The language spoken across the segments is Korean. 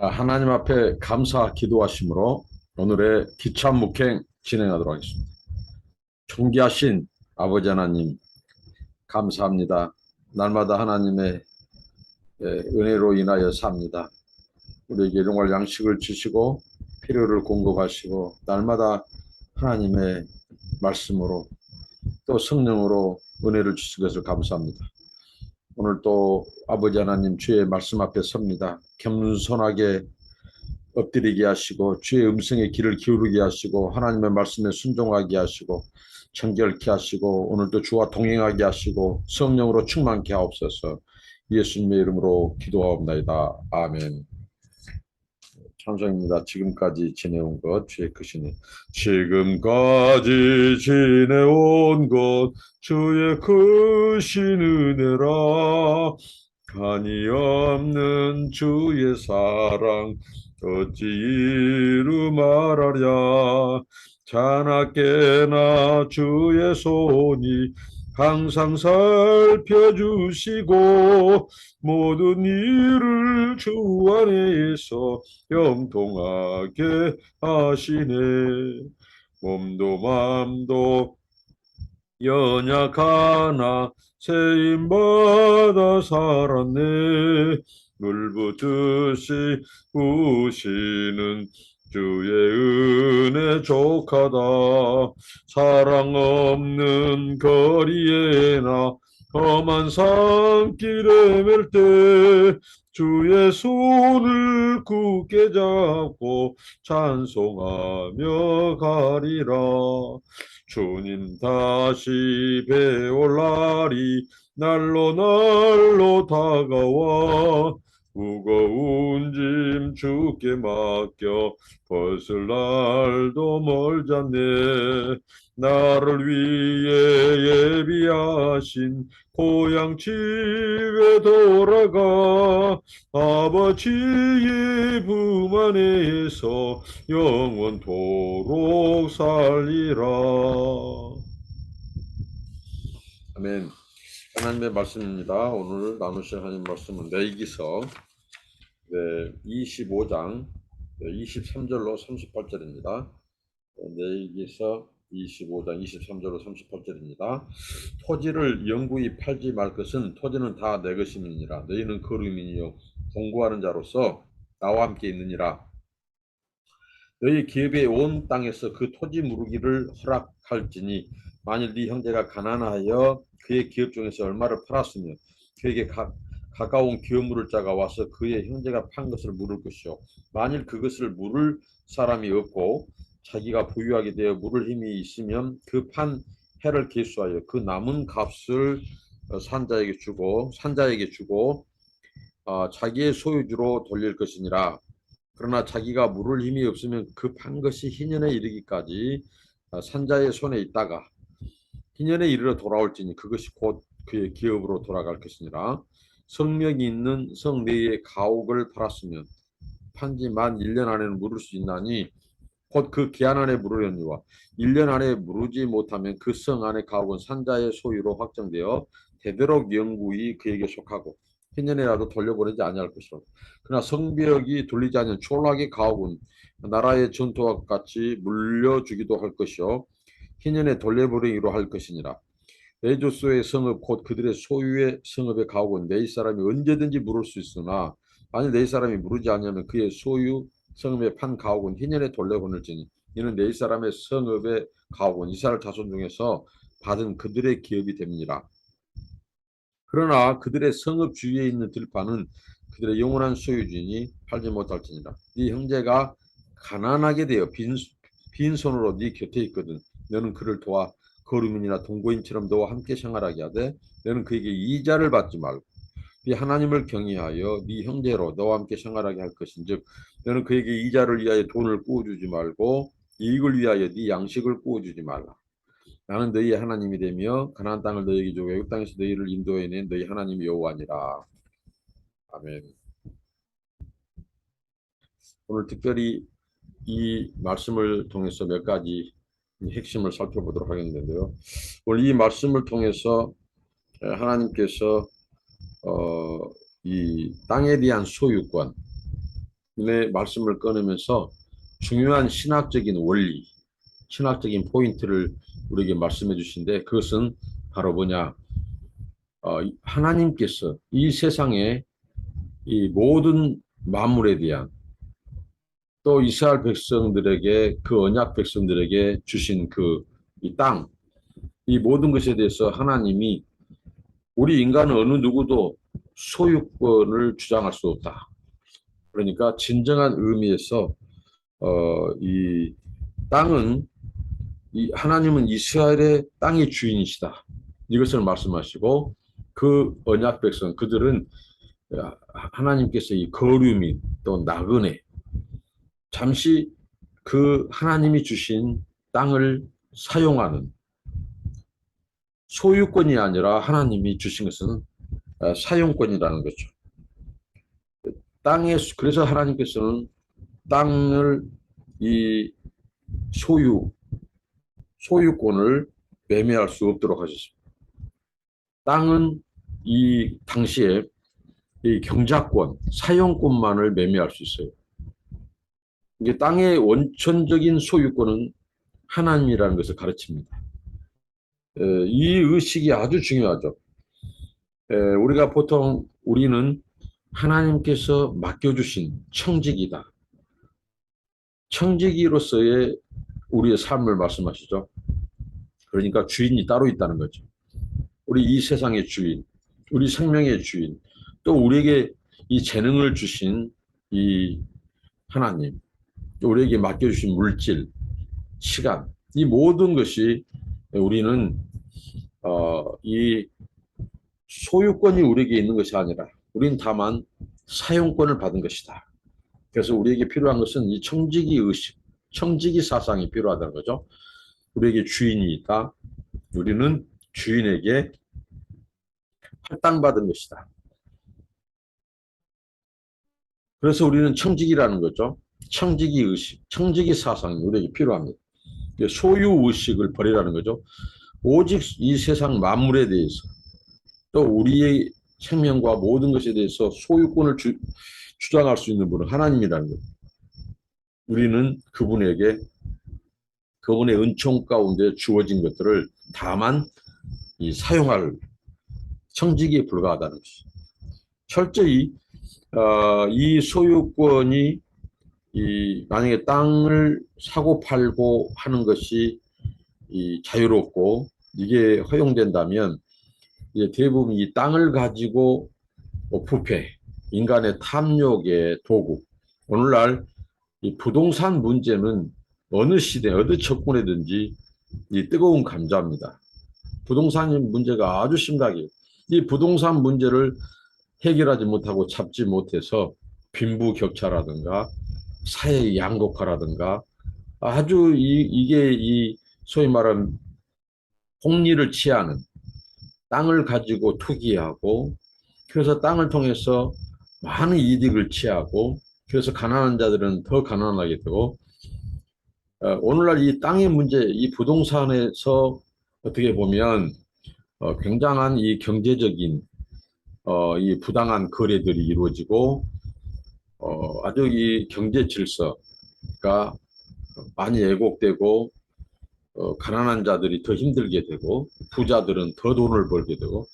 하나님 앞에 감사 기도하심으로 오늘의 기참 묵행 진행하도록 하겠습니다. 존귀하신 아버지 하나님, 감사합니다. 날마다 하나님의 은혜로 인하여 삽니다. 우리에게 일용할 양식을 주시고 필요를 공급하시고 날마다 하나님의 말씀으로 또 성령으로 은혜를 주신 것을 감사합니다. 오늘 또 아버지 하나님 주의 말씀 앞에 섭니다. 겸손하게 엎드리게 하시고 주의 음성에 귀를 기울이게 하시고 하나님의 말씀에 순종하게 하시고 정결케 하시고 오늘도 주와 동행하게 하시고 성령으로 충만케 하옵소서. 예수님의 이름으로 기도하옵나이다. 아멘. 찬송입니다. 지금까지 지내온 것 주의 크시네. 지금까지 지내온 것 주의 크신 은혜라. 한이 없는 주의 사랑 어찌 이루 말하랴. 자나깨나 주의 손이 항상 살펴주시고 모든 일을 주 안에서 형통하게 하시네. 몸도 맘도 연약하나 세임받아 살았네. 물붓듯이 우시는 주의 은혜 족하다. 사랑 없는 거리에나 험한 산길에 맬 때 주의 손을 굳게 잡고 찬송하며 가리라. 주님 다시 배올 날이 날로 날로 다가와 무거운 짐 주께 맡겨 벗을 날도 멀잖네. 나를 위해 예비하신 고향 집에 돌아가 아버지의 품 안에서 영원토록 살리라. 아멘. 하나님의 말씀입니다. 오늘 나누실 하나님 말씀은 레위기서 25장 23절로 38절입니다. 레위기서 25장 23절로 38절입니다. 토지를 영구히 팔지 말 것은 토지는 다 내 것임이니라. 너희는 거류민이요 공고하는 자로서 나와 함께 있느니라. 너희 기업의 온 땅에서 그 토지 무르기를 허락할지니 만일 네 형제가 가난하여 그의 기업 중에서 얼마를 팔았으면 그에게 가까운 기업 물을 자가 와서 그의 형제가 판 것을 물을 것이요 만일 그것을 물을 사람이 없고 자기가 부유하게 되어 물을 힘이 있으면 그 판 해를 계수하여 그 남은 값을 산자에게 주고 자기의 소유주로 돌릴 것이니라. 그러나 자기가 물을 힘이 없으면 그 판 것이 희년에 이르기까지 산자의 손에 있다가 희년에 이르러 돌아올지니 그것이 곧 그의 기업으로 돌아갈 것이니라. 성명이 있는 성 내의 가옥을 팔았으면 판지 만 1년 안에는 물을 수 있나니 곧 그 기한 안에 물으려니와 1년 안에 물으지 못하면 그 성 안의 가옥은 산자의 소유로 확정되어 되도록 영구히 그에게 속하고 희년에라도 돌려보내지 아니할 것이라. 그러나 성벽이 돌리지 않은 초락의 가옥은 나라의 전토와 같이 물려주기도 할 것이요 희년에 돌려보내기로 할 것이니라. 내 조소의 성읍 곧 그들의 소유의 성읍의 가옥은 내 사람이 언제든지 물을 수 있으나 만일 내 사람이 물으지 않으면 그의 소유 성읍의 판 가옥은 희년에 돌려보낼지니 이는 내 사람의 성읍의 가옥은 이스라엘 자손 중에서 받은 그들의 기업이 됩니다. 그러나 그들의 성읍 주위에 있는 들판은 그들의 영원한 소유지니 팔지 못할지니라. 네 형제가 가난하게 되어 빈손으로 네 곁에 있거든 너는 그를 도와 거류민이나 동거인처럼 너와 함께 생활하게 하되 너는 그에게 이자를 받지 말고 네 하나님을 경외하여 네 형제로 너와 함께 생활하게 할 것인즉 너는 그에게 이자를 위하여 돈을 구워주지 말고 이익을 위하여 네 양식을 구워주지 말라. 나는 너희의 하나님이 되며 가나안 땅을 너희에게 주고 애굽 땅에서 너희를 인도해낸 너희 하나님 여호와니라. 아멘. 오늘 특별히 이 말씀을 통해서 몇 가지 핵심을 살펴보도록 하겠는데요. 오늘 이 말씀을 통해서 하나님께서 이 땅에 대한 소유권, 말씀을 꺼내면서 중요한 신학적인 원리, 신학적인 포인트를 우리에게 말씀해 주신데 그것은 바로 뭐냐? 하나님께서 이 세상의 이 모든 만물에 대한 또 이스라엘 백성들에게 그 언약 백성들에게 주신 그 이 땅, 이 모든 것에 대해서 하나님이 우리 인간은 어느 누구도 소유권을 주장할 수 없다. 그러니까 진정한 의미에서 이 땅은 이 하나님은 이스라엘의 땅의 주인이시다. 이것을 말씀하시고 그 언약 백성 그들은 하나님께서 이 거류민 또 나그네 잠시 그 하나님이 주신 땅을 사용하는 소유권이 아니라 하나님이 주신 것은 사용권이라는 거죠. 그래서 하나님께서는 땅을 이 소유권을 매매할 수 없도록 하셨습니다. 땅은 이 당시에 이 경작권, 사용권만을 매매할 수 있어요. 이게 땅의 원천적인 소유권은 하나님이라는 것을 가르칩니다. 이 의식이 아주 중요하죠. 우리가 보통 우리는 하나님께서 맡겨주신 청지기다. 청지기로서의 우리의 삶을 말씀하시죠. 그러니까 주인이 따로 있다는 거죠. 우리 이 세상의 주인, 우리 생명의 주인, 또 우리에게 이 재능을 주신 이 하나님, 또 우리에게 맡겨주신 물질, 시간, 이 모든 것이 우리는 이 소유권이 우리에게 있는 것이 아니라 우리는 다만 사용권을 받은 것이다. 그래서 우리에게 필요한 것은 이 청지기 의식, 청지기 사상이 필요하다는 거죠. 우리에게 주인이 있다. 우리는 주인에게 할당받은 것이다. 그래서 우리는 청지기라는 거죠. 청지기 의식, 청지기 사상이 우리에게 필요합니다. 소유 의식을 버리라는 거죠. 오직 이 세상 만물에 대해서 또 우리의 생명과 모든 것에 대해서 소유권을 주장할 수 있는 분은 하나님이라는 거죠. 우리는 그분에게 그분의 은총 가운데 주어진 것들을 다만 사용할 청지기에 불과하다는 것이죠. 철저히 이 소유권이 만약에 땅을 사고 팔고 하는 것이 자유롭고 이게 허용된다면 이제 대부분 이 땅을 가지고 부패, 인간의 탐욕의 도구. 오늘날 이 부동산 문제는 어느 시대, 어느 정권이든지 이 뜨거운 감자입니다. 부동산 문제가 아주 심각해요. 이 부동산 문제를 해결하지 못하고 잡지 못해서 빈부격차라든가 사회 양극화라든가 아주 이게 소위 말하는 폭리를 취하는 땅을 가지고 투기하고 그래서 땅을 통해서 많은 이득을 취하고 그래서 가난한 자들은 더 가난하게 되고 오늘날 이 땅의 문제, 이 부동산에서 어떻게 보면 굉장한 이 경제적인 이 부당한 거래들이 이루어지고 아주 이 경제 질서가 많이 왜곡되고 가난한 자들이 더 힘들게 되고 부자들은 더 돈을 벌게 되고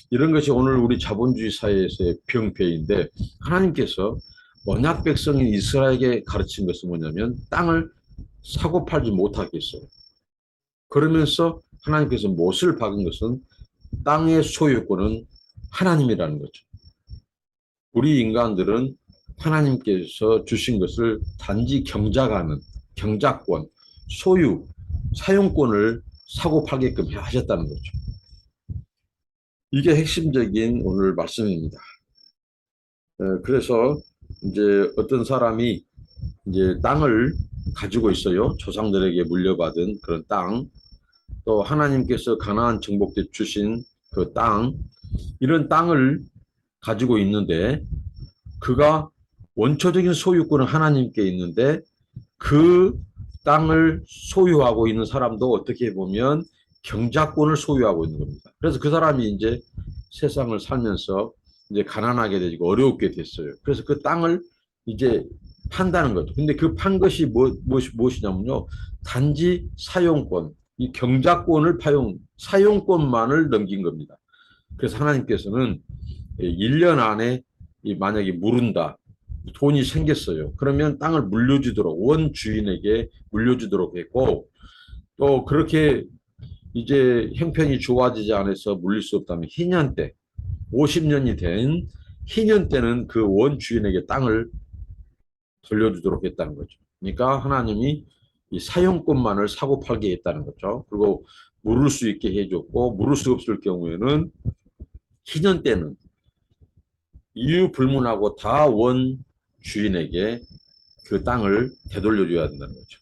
이런 것이 오늘 우리 자본주의 사회에서의 병폐인데 하나님께서 언약 백성인 이스라엘에게 가르친 것은 뭐냐면 땅을 사고 팔지 못하게 했어요. 그러면서 하나님께서 못을 박은 것은 땅의 소유권은 하나님이라는 거죠. 우리 인간들은 하나님께서 주신 것을 단지 경작하는 경작권, 소유, 사용권을 사고 팔게끔 하셨다는 거죠. 이게 핵심적인 오늘 말씀입니다. 그래서 이제 어떤 사람이 이제 땅을 가지고 있어요. 조상들에게 물려받은 그런 땅, 또 하나님께서 가나안 정복 때 주신 그 땅, 이런 땅을 가지고 있는데 그가 원초적인 소유권은 하나님께 있는데 그 땅을 소유하고 있는 사람도 어떻게 보면 경작권을 소유하고 있는 겁니다. 그래서 그 사람이 이제 세상을 살면서 이제 가난하게 되고 어렵게 됐어요. 그래서 그 땅을 이제 판다는 거죠. 근데 그 판 것이 무엇이냐면요. 단지 사용권, 이 경작권을 사용권만을 넘긴 겁니다. 그래서 하나님께서는 1년 안에 만약에 물은다. 돈이 생겼어요. 그러면 땅을 물려주도록, 원 주인에게 물려주도록 했고, 또 그렇게 이제 형편이 좋아지지 않아서 물릴 수 없다면 희년 때, 50년이 된 희년 때는 그 원 주인에게 땅을 돌려주도록 했다는 거죠. 그러니까 하나님이 이 사용권만을 사고 팔게 했다는 거죠. 그리고 물을 수 있게 해줬고, 물을 수 없을 경우에는 희년 때는 이유 불문하고 다 원 주인에게 그 땅을 되돌려줘야 된다는 거죠.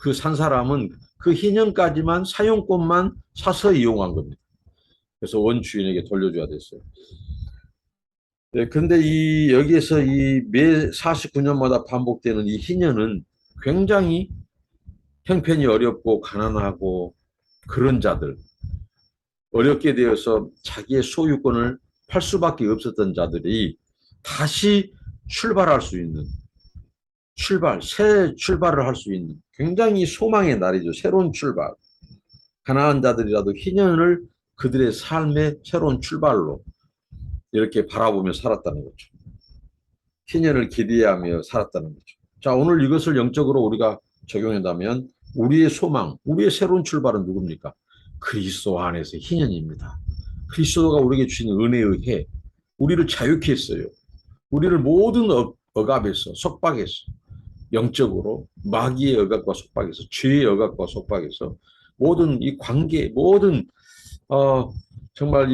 그 산 사람은 그 희년까지만 사용권만 사서 이용한 겁니다. 그래서 원 주인에게 돌려줘야 됐어요. 네, 근데 여기에서 이 매 49년마다 반복되는 이 희년은 굉장히 형편이 어렵고 가난하고 그런 자들, 어렵게 되어서 자기의 소유권을 팔 수밖에 없었던 자들이 다시 출발할 수 있는, 새 출발을 할 수 있는 굉장히 소망의 날이죠. 새로운 출발. 가난한 자들이라도 희년을 그들의 삶의 새로운 출발로 이렇게 바라보며 살았다는 거죠. 희년을 기대하며 살았다는 거죠. 자, 오늘 이것을 영적으로 우리가 적용한다면 우리의 소망, 우리의 새로운 출발은 누굽니까? 그리스도 안에서 희년입니다. 그리스도가 우리에게 주신 은혜에 의해 우리를 자유케 했어요. 우리를 모든 억압에서, 속박에서, 영적으로 마귀의 억압과 속박에서, 죄의 억압과 속박에서 모든 이 관계, 모든 정말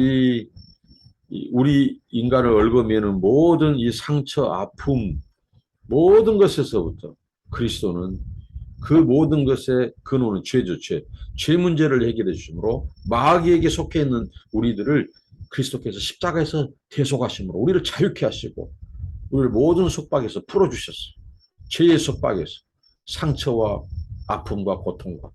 우리 인간을 얽어매는 모든 이 상처, 아픔, 모든 것에서부터 그리스도는 그 모든 것의 근원은 죄죠, 죄. 죄 문제를 해결해 주심으로 마귀에게 속해 있는 우리들을 그리스도께서 십자가에서 대속하심으로 우리를 자유케 하시고 우리를 모든 속박에서 풀어주셨어요. 죄의 속박에서 상처와 아픔과 고통과.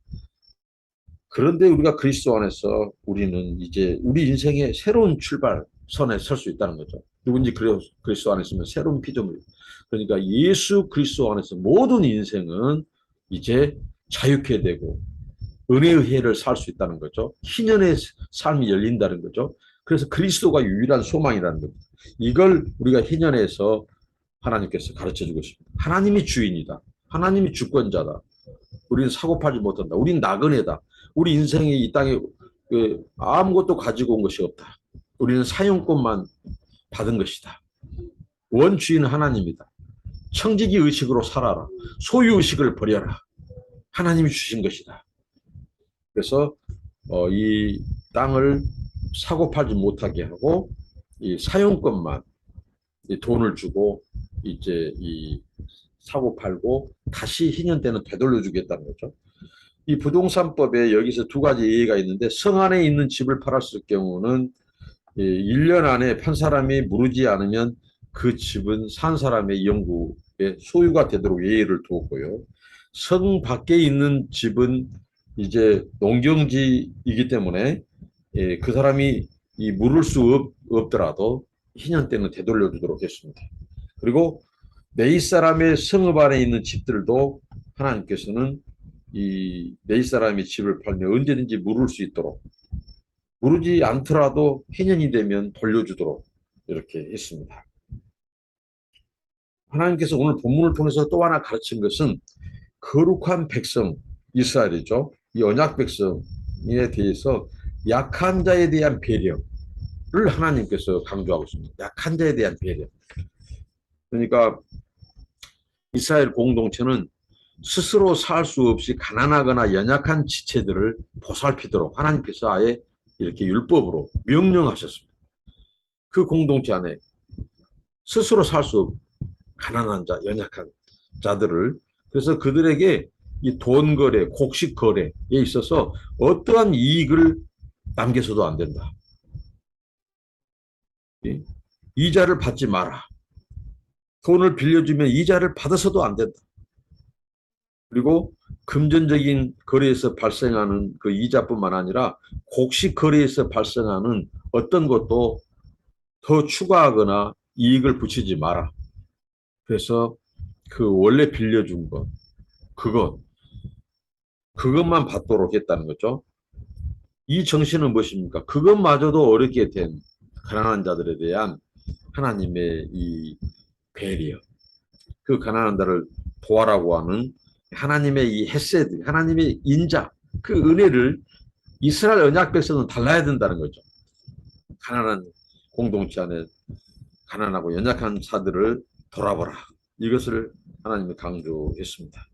그런데 우리가 그리스도 안에서 우리는 이제 우리 인생의 새로운 출발선에 설 수 있다는 거죠. 누군지 그리스도 안에 있으면 새로운 피조물. 그러니까 예수 그리스도 안에서 모든 인생은 이제 자유케 되고 은혜의 해를 살 수 있다는 거죠. 희년의 삶이 열린다는 거죠. 그래서 그리스도가 유일한 소망이라는 겁니다. 이걸 우리가 희년에서 하나님께서 가르쳐주고 있습니다. 하나님이 주인이다. 하나님이 주권자다. 우리는 사고팔지 못한다. 우리는 나그네다. 우리 인생이 이 땅에 아무것도 가지고 온 것이 없다. 우리는 사용권만 받은 것이다. 원주인은 하나님이다. 청지기 의식으로 살아라. 소유의식을 버려라. 하나님이 주신 것이다. 그래서 이 땅을 사고팔지 못하게 하고 이 사용권만 이 돈을 주고 이제 이 사고 팔고 다시 희년 때는 되돌려주겠다는 거죠. 이 부동산법에 여기서 두 가지 예외가 있는데 성 안에 있는 집을 팔았을 경우는 1년 안에 판 사람이 무르지 않으면 그 집은 산 사람의 영구의 소유가 되도록 예외를 두었고요. 성 밖에 있는 집은 이제 농경지이기 때문에 그 사람이 물을 수 없더라도 희년 때는 되돌려주도록 했습니다. 그리고 네이 사람의 성읍 안에 있는 집들도 하나님께서는 이 네이 사람이 집을 팔면 언제든지 물을 수 있도록 무르지 않더라도 희년이 되면 돌려주도록 이렇게 했습니다. 하나님께서 오늘 본문을 통해서 또 하나 가르친 것은 거룩한 백성 이스라엘이죠. 이 언약 백성에 대해서 약한 자에 대한 배려를 하나님께서 강조하고 있습니다. 약한 자에 대한 배려. 그러니까 이스라엘 공동체는 스스로 살 수 없이 가난하거나 연약한 지체들을 보살피도록 하나님께서 아예 이렇게 율법으로 명령하셨습니다. 그 공동체 안에 스스로 살 수 없는 가난한 자, 연약한 자들을 그래서 그들에게 이 돈 거래, 곡식 거래에 있어서 어떠한 이익을 남겨서도 안 된다. 이자를 받지 마라. 돈을 빌려주면 이자를 받아서도 안 된다. 그리고 금전적인 거래에서 발생하는 그 이자뿐만 아니라 곡식 거래에서 발생하는 어떤 것도 더 추가하거나 이익을 붙이지 마라. 그래서 그 원래 빌려준 것, 그것, 그것만 받도록 했다는 거죠. 이 정신은 무엇입니까? 그것마저도 어렵게 된 가난한 자들에 대한 하나님의 이 배려, 그 가난한 자를 도와라고 하는 하나님의 이 헤세드, 하나님의 인자, 그 은혜를 이스라엘 언약 백성은 달라야 된다는 거죠. 가난한 공동체 안에 가난하고 연약한 자들을 돌아보라. 이것을 하나님이 강조했습니다.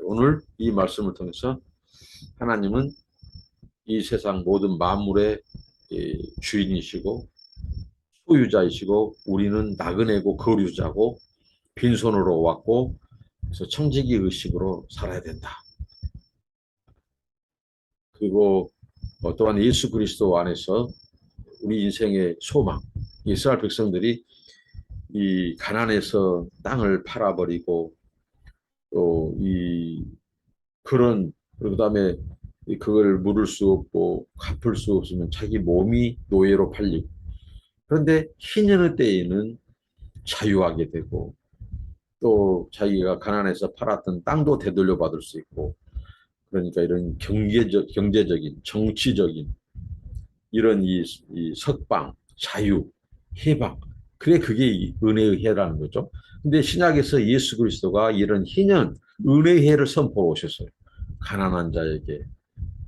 오늘 이 말씀을 통해서 하나님은 이 세상 모든 만물의 주인이시고 소유자이시고 우리는 나그네고 거류자고 빈손으로 왔고 그래서 청지기 의식으로 살아야 된다. 그리고 또한 예수 그리스도 안에서 우리 인생의 소망, 이스라엘 백성들이 이 가난해서 땅을 팔아버리고 또 이 그런 그다음에 그걸 물을 수 없고 갚을 수 없으면 자기 몸이 노예로 팔리고 그런데 희년의 때에는 자유하게 되고 또 자기가 가난해서 팔았던 땅도 되돌려 받을 수 있고 그러니까 이런 경제적인 정치적인 이런 이 석방 자유 해방 그래 그게 은혜의 해라는 거죠. 근데 신약에서 예수 그리스도가 이런 희년 은혜의 해를 선포해 오셨어요. 가난한 자에게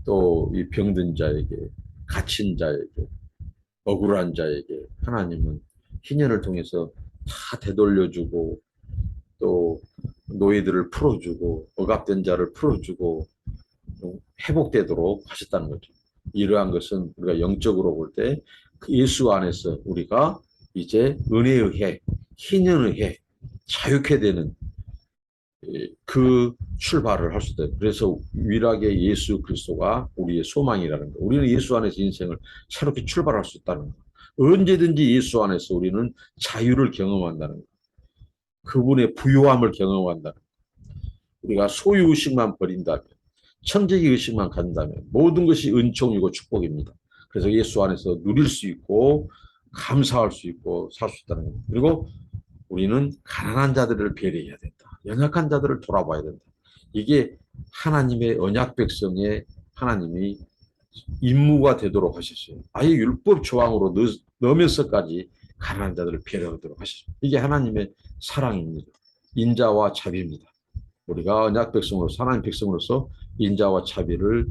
또 이 병든 자에게 갇힌 자에게 억울한 자에게 하나님은 희년을 통해서 다 되돌려주고 또 노예들을 풀어주고 억압된 자를 풀어주고 회복되도록 하셨다는 거죠. 이러한 것은 우리가 영적으로 볼 때 그 예수 안에서 우리가 이제 은혜의 해, 희년의 해, 자유케 되는 그 출발을 할 수 있다. 그래서 유일하게 예수 그리스도가 우리의 소망이라는 거. 우리는 예수 안에서 인생을 새롭게 출발할 수 있다는 거. 언제든지 예수 안에서 우리는 자유를 경험한다는 거. 그분의 부요함을 경험한다는 거. 우리가 소유의식만 버린다면, 천재기 의식만 간다면 모든 것이 은총이고 축복입니다. 그래서 예수 안에서 누릴 수 있고 감사할 수 있고 살 수 있다는 겁니다. 그리고 우리는 가난한 자들을 배려해야 된다. 연약한 자들을 돌아봐야 된다. 이게 하나님의 언약 백성의 하나님이 임무가 되도록 하셨어요. 아예 율법 조항으로 넣으면서까지 가난한 자들을 배려하도록 하셨어요. 이게 하나님의 사랑입니다. 인자와 자비입니다. 우리가 언약 백성으로서 하나님 백성으로서 인자와 자비를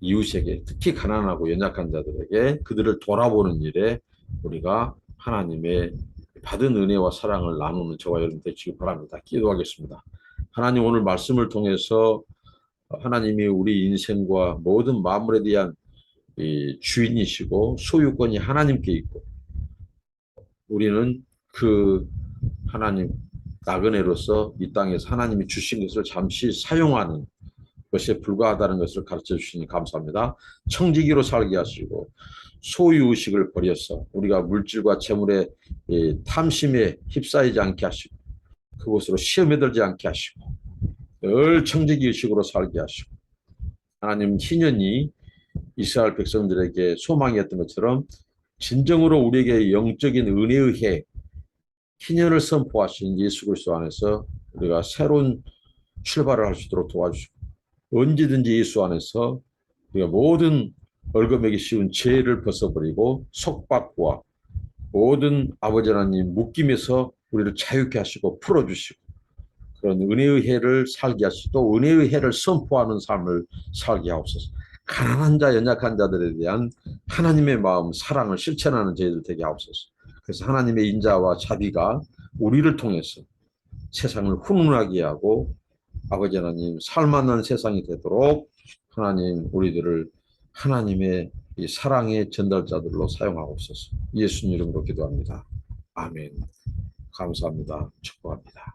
이웃에게 특히 가난하고 연약한 자들에게 그들을 돌아보는 일에 우리가 하나님의 받은 은혜와 사랑을 나누는 저와 여러분 되시기 바랍니다. 기도하겠습니다. 하나님 오늘 말씀을 통해서 하나님이 우리 인생과 모든 만물에 대한 주인이시고 소유권이 하나님께 있고 우리는 그 하나님 나그네로서 이 땅에서 하나님이 주신 것을 잠시 사용하는 것에 불과하다는 것을 가르쳐 주시니 감사합니다. 청지기로 살게 하시고 소유의식을 버려서 우리가 물질과 재물의 탐심에 휩싸이지 않게 하시고 그곳으로 시험에 들지 않게 하시고 늘 청지기 의식으로 살게 하시고 하나님 희년이 이스라엘 백성들에게 소망이었던 것처럼 진정으로 우리에게 영적인 은혜의 해 희년을 선포하신 예수 그리스도 안에서 우리가 새로운 출발을 할 수 있도록 도와주시고 언제든지 예수 안에서 우리가 모든 얽어매기 쉬운 죄를 벗어버리고 속박과 모든 아버지 하나님 묶임에서 우리를 자유케 하시고 풀어주시고 그런 은혜의 해를 살게 하시고 또 은혜의 해를 선포하는 삶을 살게 하옵소서. 가난한 자 연약한 자들에 대한 하나님의 마음 사랑을 실천하는 저희들 되게 하옵소서. 그래서 하나님의 인자와 자비가 우리를 통해서 세상을 훈훈하게 하고 아버지 하나님 살만한 세상이 되도록 하나님 우리들을 하나님의 이 사랑의 전달자들로 사용하옵소서. 예수님 이름으로 기도합니다. 아멘. 감사합니다. 축복합니다.